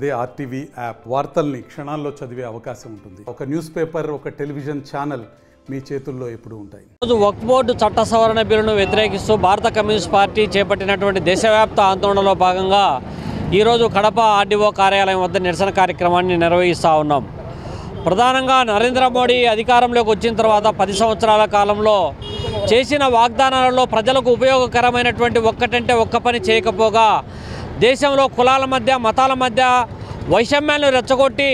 అదే RTV app వార్తల్ని క్షణాల్లో చదివే అవకాశం ఉంటుంది. ఒక న్యూస్ పేపర్, ఒక టెలివిజన్ ఛానల్ మీ చేతుల్లో ఎప్పుడూ ఉంటాయి. వక్ఫ్ బోర్డు చట్ట సవరణ బిల్లును వ్యతిరేకిస్తూ భారత కమ్యూనిస్ట్ పార్టీ చేపట్టినటువంటి దేశవ్యాప్త ఆందోళనలో భాగంగా ఈరోజు కడప ఆర్డీఓ కార్యాలయం వద్ద నిరసన కార్యక్రమాన్ని నిర్వహిస్తూ ఉన్నాం. ప్రధానంగా నరేంద్ర మోడీ అధికారంలోకి వచ్చిన తర్వాత 10 సంవత్సరాల కాలంలో చేసిన వాగ్దానాలలో ప్రజలకు ఉపయోగకరమైనటువంటి ఒక్కటంటే ఒక్క పని చేయకపోగా దేశంలో కులాల మధ్య మతాల మధ్య వైషమ్యాలను రెచ్చగొట్టి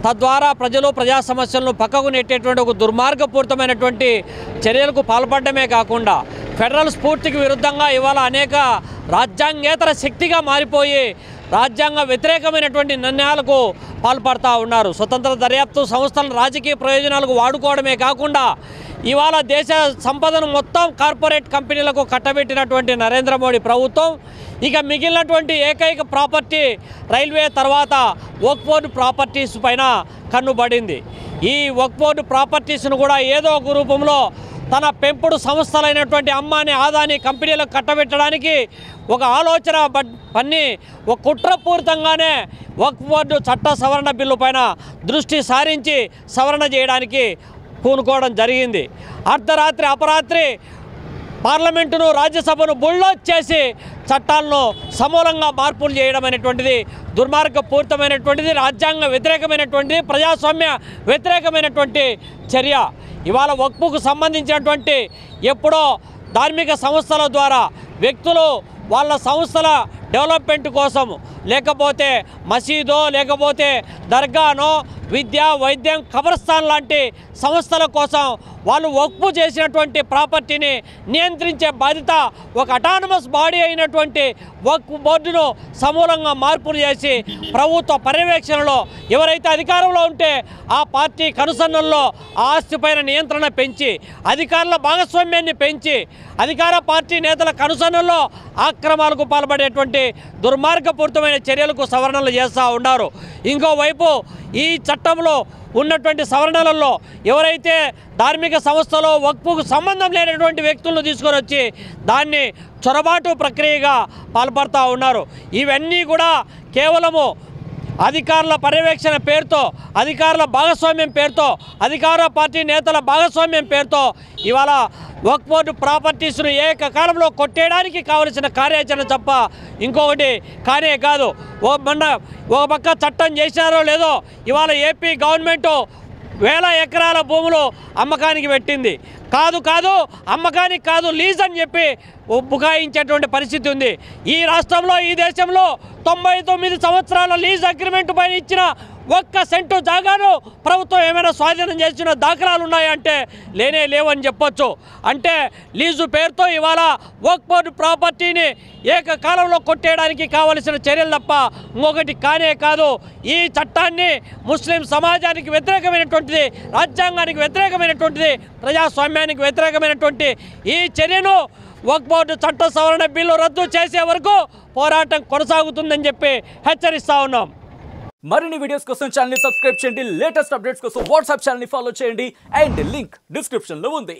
తద్వారా ప్రజలు ప్రజా సమస్యలను పక్కకు నెట్టేటువంటి ఒక దుర్మార్గపూరితమైనటువంటి చర్యలకు పాల్పడమే కాకుండా ఫెడరల్ స్ఫూర్తికి విరుద్ధంగా ఇవాళ అనేక రాజ్యాంగేతర శక్తిగా మారిపోయి రాజ్యాంగ వ్యతిరేకమైనటువంటి నిర్ణయాలకు పాల్పడుతూ ఉన్నారు. స్వతంత్ర దర్యాప్తు సంస్థలను రాజకీయ ప్రయోజనాలకు వాడుకోవడమే కాకుండా ఇవాళ దేశ సంపదను మొత్తం కార్పొరేట్ కంపెనీలకు కట్టబెట్టినటువంటి నరేంద్ర మోడీ ప్రభుత్వం ఇక మిగిలినటువంటి ఏకైక ప్రాపర్టీ రైల్వే తర్వాత వక్ఫ్ బోర్డు ప్రాపర్టీస్ పైన కన్నుబడింది. ఈ వక్ఫ్ బోర్డు ప్రాపర్టీస్ను కూడా ఏదో ఒక రూపంలో తన పెంపుడు సంస్థలైనటువంటి అంబానీ ఆదానీ కంపెనీలకు కట్టబెట్టడానికి ఒక ఆలోచన పన్ని ఒక కుట్రపూరితంగానే వక్ఫ్ బోర్డు చట్ట సవరణ బిల్లు పైన దృష్టి సారించి సవరణ చేయడానికి పూనుకోవడం జరిగింది. అర్ధరాత్రి అపరాత్రి పార్లమెంటును రాజ్యసభను బుల్డోజ్ చేసి చట్టాలను సమూలంగా మార్పులు చేయడం అనేటువంటిది దుర్మార్గపూరితమైనటువంటిది, రాజ్యాంగ వ్యతిరేకమైనటువంటిది, ప్రజాస్వామ్య వ్యతిరేకమైనటువంటి చర్య. ఇవాళ వక్ఫ్కు సంబంధించినటువంటి ఎప్పుడో ధార్మిక సంస్థల ద్వారా వ్యక్తులు వాళ్ళ సంస్థల డెవలప్మెంట్ కోసం లేకపోతే మసీదో లేకపోతే దర్గానో విద్య వైద్యం కబర్స్థాన్ లాంటి సంస్థల కోసం వాళ్ళు వక్ఫ్ చేసినటువంటి ప్రాపర్టీని నియంత్రించే బాధ్యత ఒక అటానమస్ బాడీ అయినటువంటి వక్ఫ్ బోర్డును సమూలంగా మార్పులు చేసి ప్రభుత్వ పర్యవేక్షణలో ఎవరైతే అధికారంలో ఉంటే ఆ పార్టీ కనుసన్నల్లో ఆ ఆస్తిపైన నియంత్రణ పెంచి అధికారుల భాగస్వామ్యాన్ని పెంచి అధికార పార్టీ నేతల కనుసన్నల్లో ఆక్రమాలకు పాల్పడేటువంటి దుర్మార్గపూరితమైన చర్యలకు సవరణలు చేస్తూ ఉన్నారు. ఇంకోవైపు ఈ చట్టంలో ఉన్నటువంటి సవరణలలో ఎవరైతే ధార్మిక సంస్థలో వక్ఫ్కు సంబంధం లేనటువంటి వ్యక్తులను తీసుకొని వచ్చి దాన్ని చొరబాటు ప్రక్రియగా పాల్పడుతూ ఉన్నారు. ఇవన్నీ కూడా కేవలము అధికారుల పర్యవేక్షణ పేరుతో, అధికారుల భాగస్వామ్యం పేరుతో, అధికార పార్టీ నేతల భాగస్వామ్యం పేరుతో ఇవాళ వక్ఫ్ బోర్డు ప్రాపర్టీస్ను ఏకకాలంలో కొట్టేయడానికి కావలసిన కార్యాచరణ తప్ప ఇంకొకటి కానే కాదు. ఒక పక్క చట్టం చేసినారో లేదో ఇవాళ ఏపీ గవర్నమెంటు 1000 ఎకరాల భూములు అమ్మకానికి పెట్టింది. కాదు అమ్మకానికి కాదు, లీజ్ అని చెప్పి బుకాయించేటువంటి పరిస్థితి ఉంది. ఈ రాష్ట్రంలో ఈ దేశంలో 99 సంవత్సరాల లీజ్ అగ్రిమెంట్ పైన ఇచ్చిన 1 సెంటు జాగాను ప్రభుత్వం ఏమైనా స్వాధీనం చేసిన దాఖలాలు ఉన్నాయంటే లేవని చెప్పొచ్చు. అంటే లీజు పేరుతో ఇవాళ వక్ఫ్ బోర్డు ప్రాపర్టీని ఏకకాలంలో కొట్టేయడానికి కావలసిన చర్యలు తప్ప ఇంకొకటి కానే కాదు. ఈ చట్టాన్ని ముస్లిం సమాజానికి వ్యతిరేకమైనటువంటిది, రాజ్యాంగానికి వ్యతిరేకమైనటువంటిది, ప్రజాస్వామ్యానికి వ్యతిరేకమైనటువంటి ఈ చర్యను వక్ఫ్ బోర్డు చట్ట సవరణ బిల్లు రద్దు చేసే వరకు పోరాటం కొనసాగుతుందని చెప్పి హెచ్చరిస్తా ఉన్నాం. మరిన్ని వీడియోస్ కోసం ఛానల్ ని సబ్స్క్రైబ్ చేయండి. లేటెస్ట్ అప్డేట్స్ కోసం వాట్సాప్ ఛానల్ ని ఫాలో చేయండి. అండ్ లింక్ డిస్క్రిప్షన్ లో ఉంది.